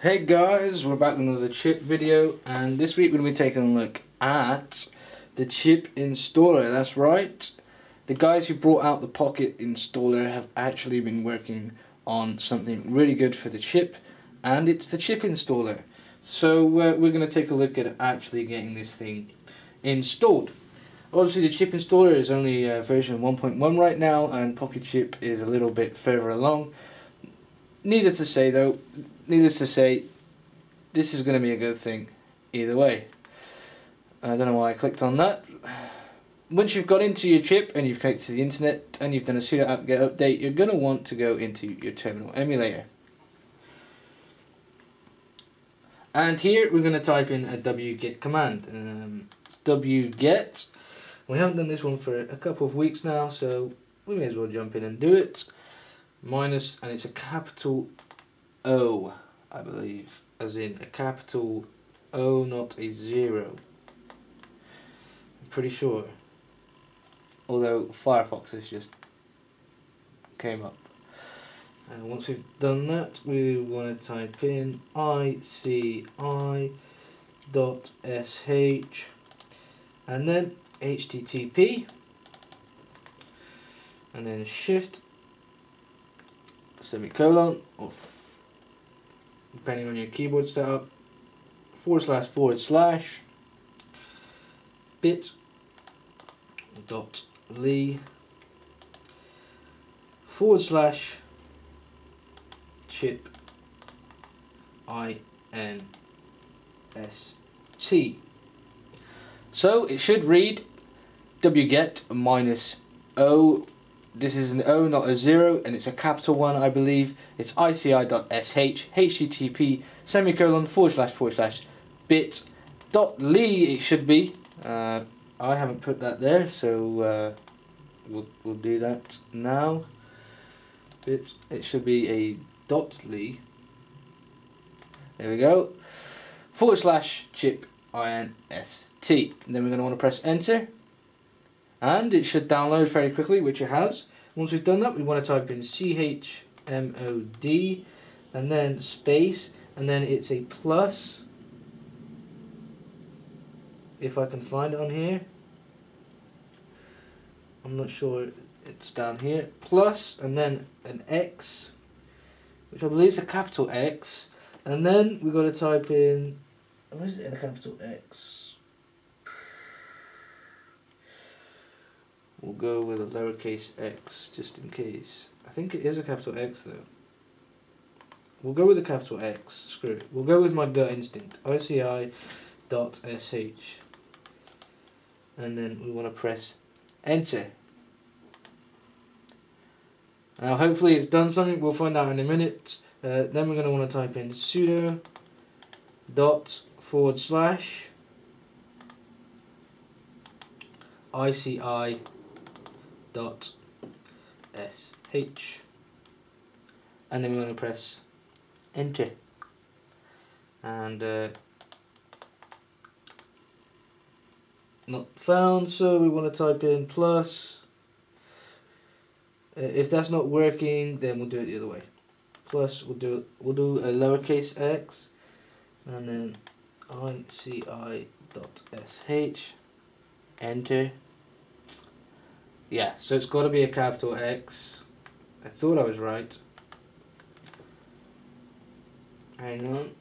Hey guys, we're back with another chip video, and this week we're going to be taking a look at the chip installer. That's right, the guys who brought out the Pocket installer have actually been working on something really good for the chip, and it's the chip installer. So we're going to take a look at actually getting this thing installed. Obviously the chip installer is only version 1.1 right now, and Pocket Chip is a little bit further along. Needless to say, this is going to be a good thing either way. I don't know why I clicked on that. Once you've got into your chip and you've connected to the internet and you've done a sudo apt-get update, you're going to want to go into your terminal emulator. And here we're going to type in a wget command. Wget. We haven't done this one for a couple of weeks now, so we may as well jump in and do it. Minus, and it's a capital O, I believe, as in a capital O, not a 0. I'm pretty sure. Although Firefox has just came up. And once we've done that, we want to type in ici.sh and then http and then shift semicolon, or depending on your keyboard setup, // bit.ly /CHIPinst. So it should read wget minus O. This is an O, not a 0, and it's a capital 1, I believe. It's ici.sh, http, semicolon, // bit.ly, it should be. I haven't put that there, so we'll do that now. It should be a .ly. There we go. /CHIPinst. And then we're going to want to press enter. And it should download very quickly, which it has. Once we've done that, we want to type in chmod and then space, and then it's a plus, if I can find it on here. I'm not sure, it's down here. Plus, and then an X, which I believe is a capital X. And then we've got to type in, where is it, a capital X? We'll go with a lowercase x just in case. I think it is a capital X though. We'll go with a capital X. Screw it. We'll go with my gut instinct. ici.sh. And then we want to press enter. Now hopefully it's done something. We'll find out in a minute. Then we're going to want to type in sudo // ici.sh, and then we want to press enter, and not found, so we want to type in plus. If that's not working, then we'll do it the other way. Plus, we'll do a lowercase x, and then ici.sh, enter. Yeah, so it's got to be a capital X. I thought I was right. Hang on.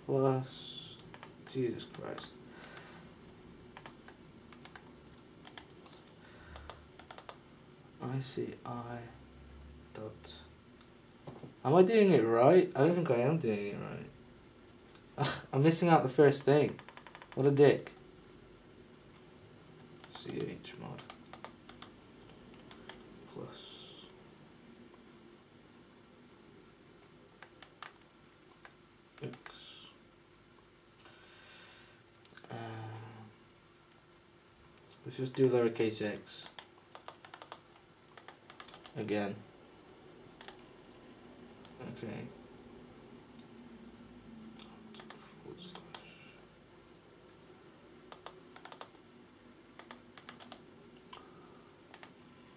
Plus, Jesus Christ. ici. Am I doing it right? I don't think I am doing it right. Ugh, I'm missing out the first thing. What a dick. chmod plus x. Let's just do lowercase x again. Okay.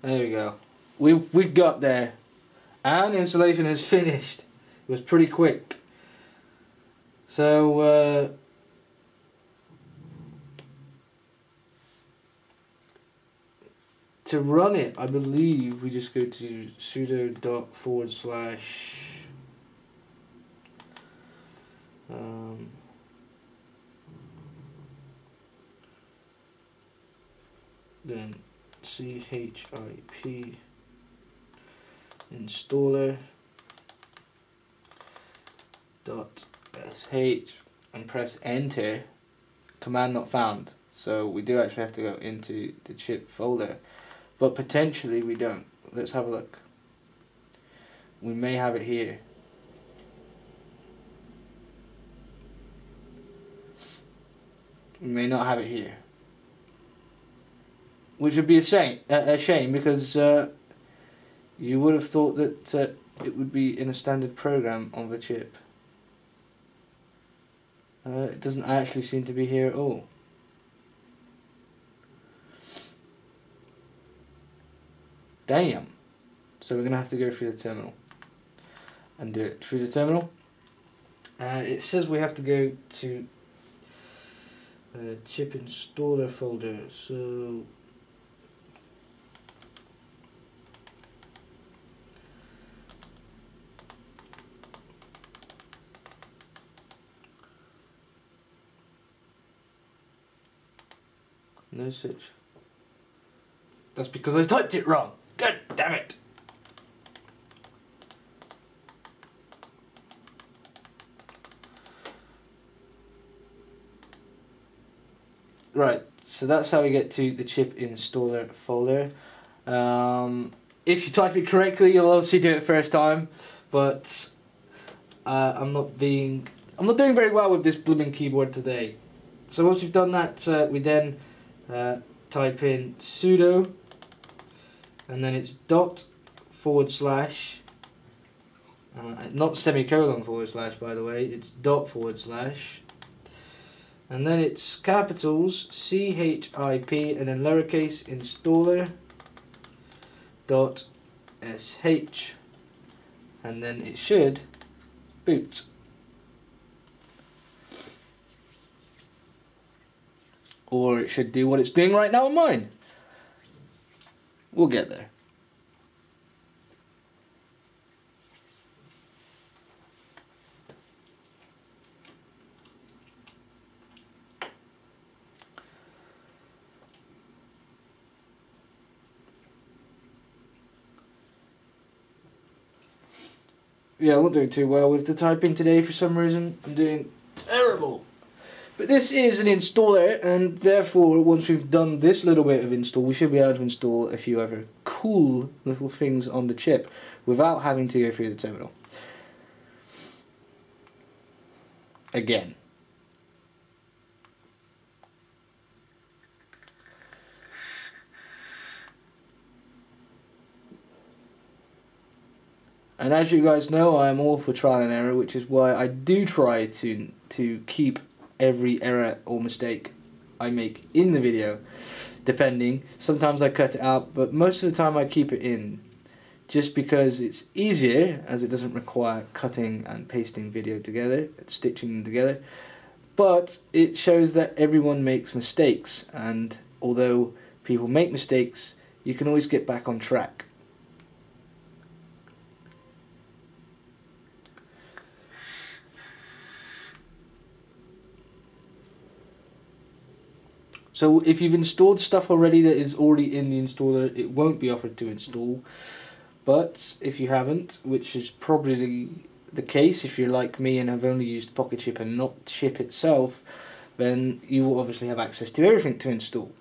There we go. We've got there. And installation is finished. It was pretty quick. So to run it, I believe we just go to sudo // then CHIP installer.sh and press enter. Command not found. So we do actually have to go into the chip folder, but potentially we don't. Let's have a look. We may have it here. We may not have it here, which would be a shame because you would have thought that it would be in a standard program on the chip. It doesn't actually seem to be here at all. Damn. So we're going to have to go through the terminal and do it through the terminal. It says we have to go to chip installer folder. So no such. That's because I typed it wrong. God damn it. Right, so that's how we get to the chip installer folder. If you type it correctly, you'll obviously do it first time, but I'm not doing very well with this blooming keyboard today. So once we've done that, we then type in sudo, and then it's // not semicolon / by the way, it's // and then it's capitals CHIP and then lowercase installer.sh, and then it should boot. Or it should do what it's doing right now on mine. We'll get there. Yeah, I'm not doing too well with the typing today for some reason. I'm doing terrible. But this is an installer, and therefore once we've done this little bit of install, we should be able to install a few other cool little things on the chip without having to go through the terminal. Again. And as you guys know, I am all for trial and error, which is why I do try to keep every error or mistake I make in the video, depending. Sometimes I cut it out, but most of the time I keep it in, just because it's easier, as it doesn't require cutting and pasting video together, stitching them together, but it shows that everyone makes mistakes, and although people make mistakes, you can always get back on track. So if you've installed stuff already that is already in the installer, it won't be offered to install. But if you haven't, which is probably the case if you're like me and have only used Pocket Chip and not CHIP itself, then you will obviously have access to everything to install.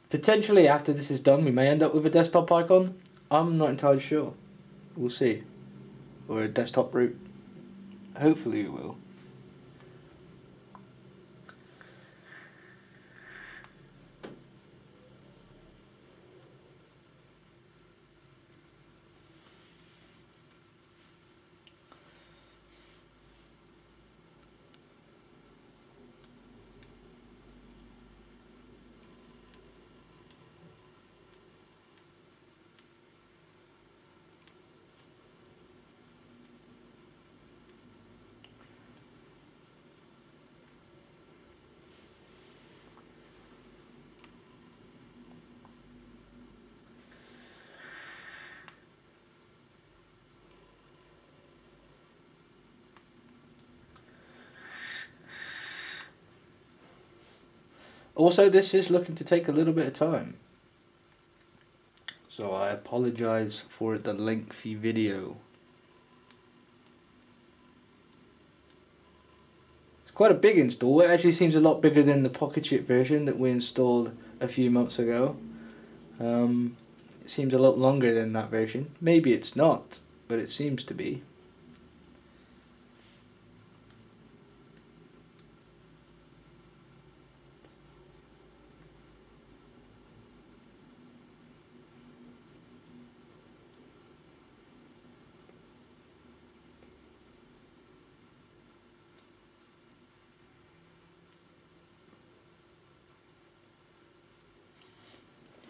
Potentially after this is done, we may end up with a desktop icon. I'm not entirely sure. We'll see. Or a desktop root. Hopefully it will. Also, this is looking to take a little bit of time, so I apologize for the lengthy video. It's quite a big install. It actually seems a lot bigger than the Pocket Chip version that we installed a few months ago. It seems a lot longer than that version. Maybe it's not, but it seems to be.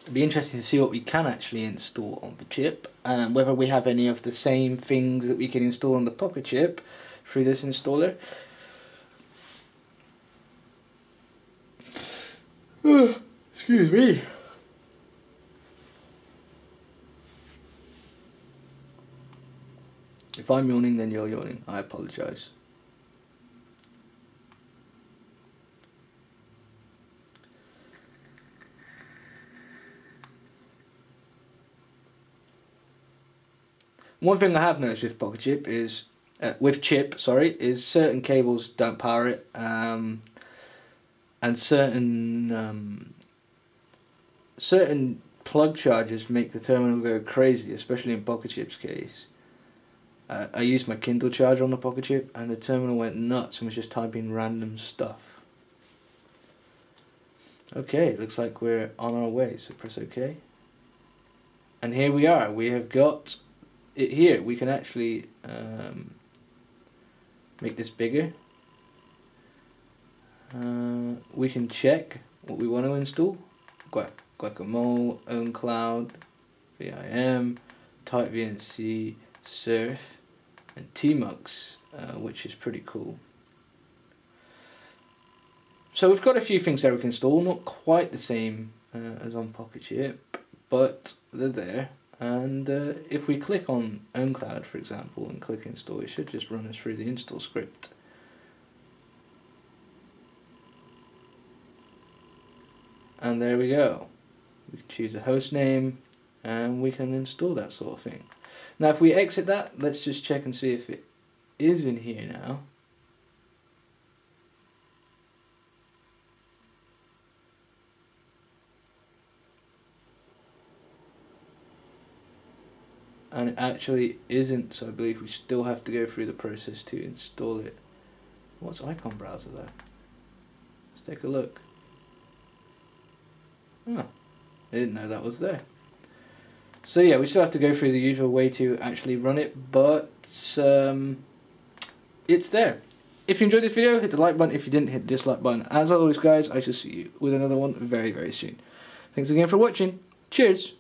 It'd be interesting to see what we can actually install on the chip, and whether we have any of the same things that we can install on the Pocket Chip through this installer. Excuse me. If I'm yawning, then you're yawning. I apologise. One thing I have noticed with Pocket Chip is, is certain cables don't power it, and certain plug chargers make the terminal go crazy, especially in Pocket Chip's case. I used my Kindle charger on the Pocket Chip, and the terminal went nuts and was just typing random stuff. Okay, looks like we're on our way, so press OK. And here we are. We have got it here. We can actually make this bigger. We can check what we want to install. Guacamole, OwnCloud, VIM, Type VNC, Surf, and Tmux, which is pretty cool. So we've got a few things that we can install, not quite the same as on Pocket Chip, but they're there. And if we click on OwnCloud, for example, and click install, it should just run us through the install script. And there we go. We can choose a host name and we can install that sort of thing. Now if we exit that, let's just check and see if it is in here now. And it actually isn't, so I believe we still have to go through the process to install it. What's icon browser there? Let's take a look. Oh, I didn't know that was there. So yeah, we still have to go through the usual way to actually run it, but it's there. If you enjoyed this video, hit the like button. If you didn't, hit the dislike button. As always guys, I shall see you with another one very, very soon. Thanks again for watching. Cheers!